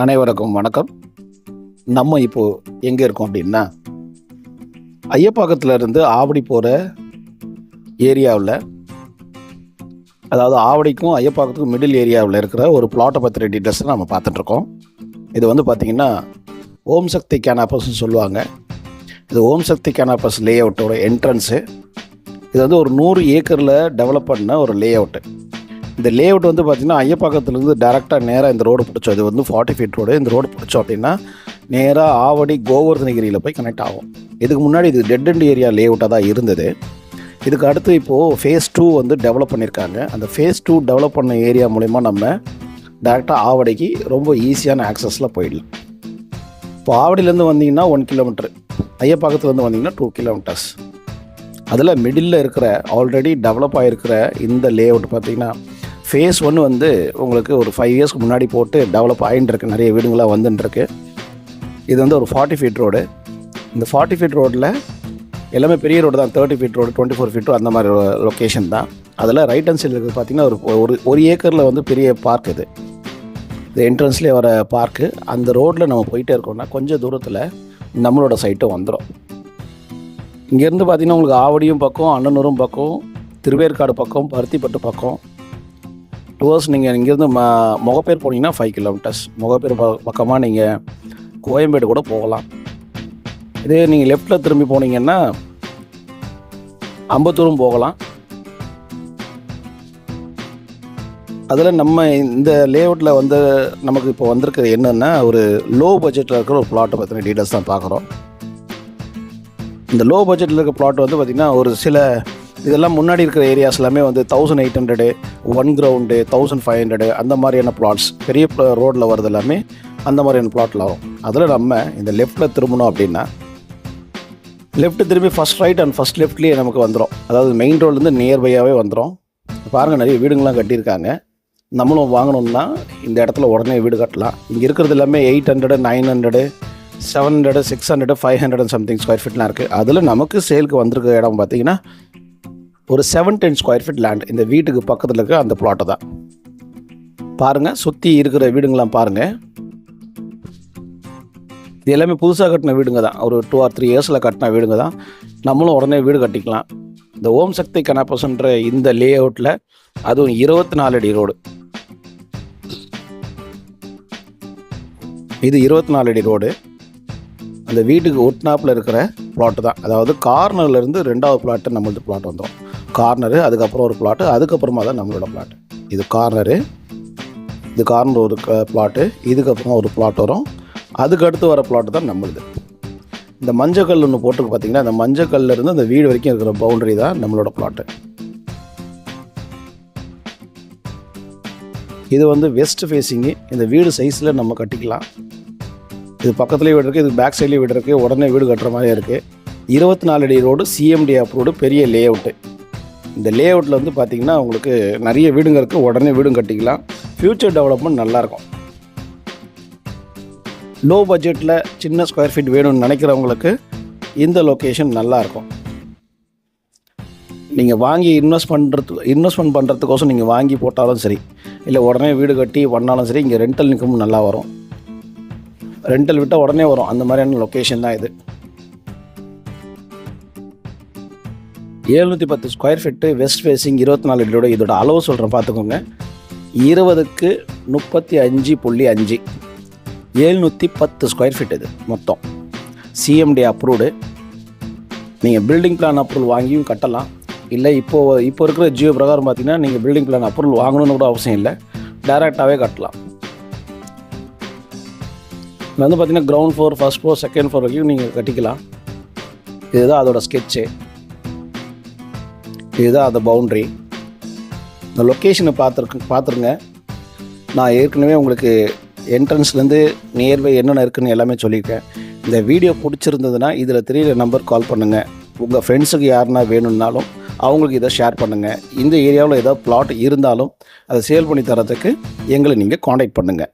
அனைவருக்கும் வணக்கம். நம்ம இப்போ எங்கே இருக்கோம் அப்படின்னா, ஐயப்பாக்கத்துல இருந்து ஆவடி போகிற ஏரியாவில், அதாவது ஆவடிக்கும் ஐயப்பாக்கத்துக்கும் மிடில் ஏரியாவில் இருக்கிற ஒரு பிளாட்டை பற்றின டீட்டெயில்ஸ் நம்ம பார்த்துட்ருக்கோம். இது வந்து பார்த்திங்கன்னா ஓம் சக்தி கேனாப்பஸ்ன்னு சொல்லுவாங்க. இது ஓம் சக்தி கேனாப்பஸ் லே அவுட்டோட என்ட்ரன்ஸு. இது வந்து ஒரு 100 ஏக்கரில் டெவலப் பண்ண ஒரு லே அவுட்டு. இந்த லே அவுட் வந்து பார்த்திங்கன்னா ஐயப்பாக்கத்துலேருந்து டேரெக்டாக நேராக இந்த ரோடு பிடிச்சோம். இது வந்து 40 ஃபீட் ரோடு. இந்த ரோடு பிடிச்சோம் அப்படின்னா நேராக ஆவடி கோவர்தனகிரியில் போய் கனெக்ட் ஆகும். இதுக்கு முன்னாடி இது டெட் அண்ட் ஏரியா லே அவுட்டாக தான் இருந்தது. இதுக்கு அடுத்து இப்போது ஃபேஸ் 2 வந்து டெவலப் பண்ணியிருக்காங்க. அந்த ஃபேஸ் 2 டெவலப் பண்ண ஏரியா மூலிமா நம்ம டேரெக்டாக ஆவடிக்கு ரொம்ப ஈஸியான ஆக்சஸில் போயிடலாம். இப்போ ஆவடியிலேருந்து வந்தீங்கன்னா 1 கிலோமீட்டர், ஐயப்பாக்கத்துலேருந்து வந்தீங்கன்னா 2 கிலோமீட்டர்ஸ். அதில் மிடில் இருக்கிற ஆல்ரெடி டெவலப் ஆகிருக்கிற இந்த லே அவுட் பார்த்திங்கன்னா ஃபேஸ் 1 வந்து உங்களுக்கு ஒரு 5 இயர்ஸ்க்கு முன்னாடி போட்டு டெவலப் ஆகிட்டுருக்கு. நிறைய வீடுங்களாக வந்துட்டுருக்கு. இது வந்து ஒரு 40 ஃபீட் ரோடு. இந்த 40 ஃபீட் ரோடில் எல்லாமே பெரிய ரோடு தான். 30 ஃபீட் ரோடு, 24 ஃபீட் ரோடு, அந்த மாதிரி லொக்கேஷன் தான். அதில் ரைட் ஹேண்ட் சைடில் இருக்கிறது பார்த்திங்கன்னா ஒரு ஏக்கரில் வந்து பெரிய பார்க். இது என்ட்ரன்ஸ்லேயே வர பார்க்கு. அந்த ரோட்டில் நம்ம போயிட்டே இருக்கோம்னா கொஞ்சம் தூரத்தில் நம்மளோட சைட்டும் வந்துடும். இங்கேருந்து பார்த்திங்கன்னா உங்களுக்கு ஆவடியும் பக்கம், அண்ணனூரும் பக்கம், திருவேற்காடு பக்கம், பருத்திப்பட்டு பக்கம், டுவர்ஸ் நீங்கள் இங்கேருந்து முகப்பேர் போனீங்கன்னா 5 கிலோமீட்டர்ஸ். முகப்பேர் பக்கமாக நீங்கள் கோயம்பேடு கூட போகலாம். இதே நீங்கள் லெஃப்டில் திரும்பி போனீங்கன்னா அம்பத்தூரும் போகலாம். அதில் நம்ம இந்த லேஅவுட்டில் வந்து நமக்கு இப்போ வந்திருக்கிறது என்னென்னா, ஒரு லோ பட்ஜெட்டில் இருக்கிற ஒரு பிளாட்டை பற்றின டீட்டெயில்ஸ் தான் பார்க்குறோம். இந்த லோ பட்ஜெட்டில் இருக்க பிளாட் வந்து பார்த்திங்கன்னா ஒரு சில இதெல்லாம் முன்னாடி இருக்கிற ஏரியாஸ் எல்லாமே வந்து 1800, 1 கிரவுண்டு 1500 அந்த மாதிரியான பிளாட்ஸ், பெரிய ரோட்டில் வரது எல்லாமே அந்த மாதிரியான பிளாட்டில் வரும். அதில் நம்ம இந்த லெஃப்ட்டில் திரும்பணும் அப்படின்னா லெஃப்ட்டு திரும்பி ஃபஸ்ட் ரைட் அண்ட் ஃபஸ்ட் லெஃப்ட்லேயே நமக்கு வந்துடும். அதாவது மெயின் ரோட்லேருந்து நியர்பையாகவே வந்துடும். பாருங்கள், நிறைய வீடுங்கள்லாம் கட்டியிருக்காங்க. நம்மளும் வாங்கணும்னா இந்த இடத்துல உடனே வீடு கட்டலாம். இங்கே இருக்கிறது எல்லாமே 800, 900, 700, 600, 500 சம்திங் ஸ்கொயர் ஃபீட்லாம் இருக்குது. அதில் நமக்கு சேலுக்கு வந்திருக்க இடம் பார்த்திங்கன்னா ஒரு 710 ஸ்கொயர் ஃபீட் லேண்ட். இந்த வீட்டுக்கு பக்கத்தில் இருக்க அந்த பிளாட்டை தான் பாருங்கள். சுற்றி இருக்கிற வீடுங்களாம் பாருங்கள். இது எல்லாமே புதுசாக கட்டின வீடுங்க தான். ஒரு 2 or 3 இயர்ஸில் கட்டின வீடுங்க தான். நம்மளும் உடனே வீடு கட்டிக்கலாம். இந்த ஓம் சக்தி கேனாப்பஸ்ன்ற இந்த லே அவுட்டில் அதுவும் 24 அடி ரோடு. இது 24 அடி ரோடு. அந்த வீட்டுக்கு ஒட்னாப்பில் இருக்கிற பிளாட்டு தான். அதாவது கார்னர்லேருந்து 2வது பிளாட்டு நம்மளது பிளாட் வந்துடும். கார்னரு, அதுக்கப்புறம் ஒரு பிளாட்டு, அதுக்கப்புறமா தான் நம்மளோட பிளாட்டு. இது கார்னரு, இது கார்னர் ஒரு பிளாட்டு, இதுக்கப்புறம் ஒரு பிளாட் வரும். அதுக்கு அடுத்து வர பிளாட்டு தான் நம்மளுது. இந்த மஞ்சக்கல் ஒன்று போட்டுருக்கு பார்த்திங்கன்னா, அந்த மஞ்சக்கல்லேருந்து அந்த வீடு வரைக்கும் இருக்கிற பவுண்டரி தான் நம்மளோட பிளாட்டு. இது வந்து வெஸ்ட் ஃபேஸிங்கு. இந்த வீடு சைஸில் நம்ம கட்டிக்கலாம். இது பக்கத்துலேயே வீடு இருக்குது, இது பேக் சைட்லேயே வீடு இருக்குது. உடனே வீடு கட்டுற மாதிரி இருக்குது. 24 அடி ரோடு, CMD அப்ரூவ்டு, பெரிய லே அவுட்டு. இந்த லே அவுட்டில் வந்து பார்த்திங்கன்னா உங்களுக்கு நிறைய வீடுங்க இருக்குது. உடனே வீடும் கட்டிக்கலாம். ஃப்யூச்சர் டெவலப்மெண்ட் நல்லாயிருக்கும். லோ பட்ஜெட்டில் சின்ன ஸ்கொயர் ஃபீட் வேணும்னு நினைக்கிறவங்களுக்கு இந்த லொக்கேஷன் நல்லாயிருக்கும். நீங்கள் வாங்கி இன்வெஸ்ட்மெண்ட் பண்ணுறதுக்கோசம் நீங்கள் வாங்கி போட்டாலும் சரி, இல்லை உடனே வீடு கட்டி பண்ணாலும் சரி, இங்கே ரெண்டல் இன்கம் நல்லா வரும். ரெண்டல் விட்டால் உடனே வரும். அந்த மாதிரியான லொக்கேஷன் தான் இது. 710 ஸ்கொயர் ஃபீட்டு, வெஸ்ட் ஃபேஸிங், 24 அடியோட. இதோட அளவு சொல்கிறேன் பார்த்துக்கோங்க. 20க்கு 35.5, 710 ஸ்கொயர் ஃபீட். இது மொத்தம் CMD அப்ரூவ்டு. நீங்கள் பில்டிங் பிளான் அப்ரூவல் வாங்கியும் கட்டலாம். இல்லை இப்போ இருக்கிற ஜியோ பிரகாரம் பார்த்தீங்கன்னா நீங்கள் பில்டிங் பிளான் அப்ரூவல் வாங்கணும்னு கூட அவசியம் இல்லை, டைரெக்டாகவே கட்டலாம். இது வந்து பார்த்திங்கன்னா ground floor, first floor, second floor வரைக்கும் நீங்கள் கட்டிக்கலாம். இதுதான் அதோட ஸ்கெட்சு. இதுதான் அந்த பவுண்ட்ரி. இந்த லொக்கேஷனை பார்த்துருங்க. நான் ஏற்கனவே உங்களுக்கு என்ட்ரன்ஸ்லேருந்து நியர்பை என்னென்ன இருக்குதுன்னு எல்லாமே சொல்லியிருக்கேன். இந்த வீடியோ பிடிச்சிருந்ததுன்னா இதில் தெரியல நம்பர் கால் பண்ணுங்கள். உங்கள் ஃப்ரெண்ட்ஸுக்கு யாருன்னா வேணும்னாலும் அவங்களுக்கு இதை ஷேர் பண்ணுங்கள். இந்த ஏரியாவில் ஏதாவது பிளாட் இருந்தாலும் அதை சேல் பண்ணி தரத்துக்கு எங்களை நீங்கள் காண்டாக்ட் பண்ணுங்கள்.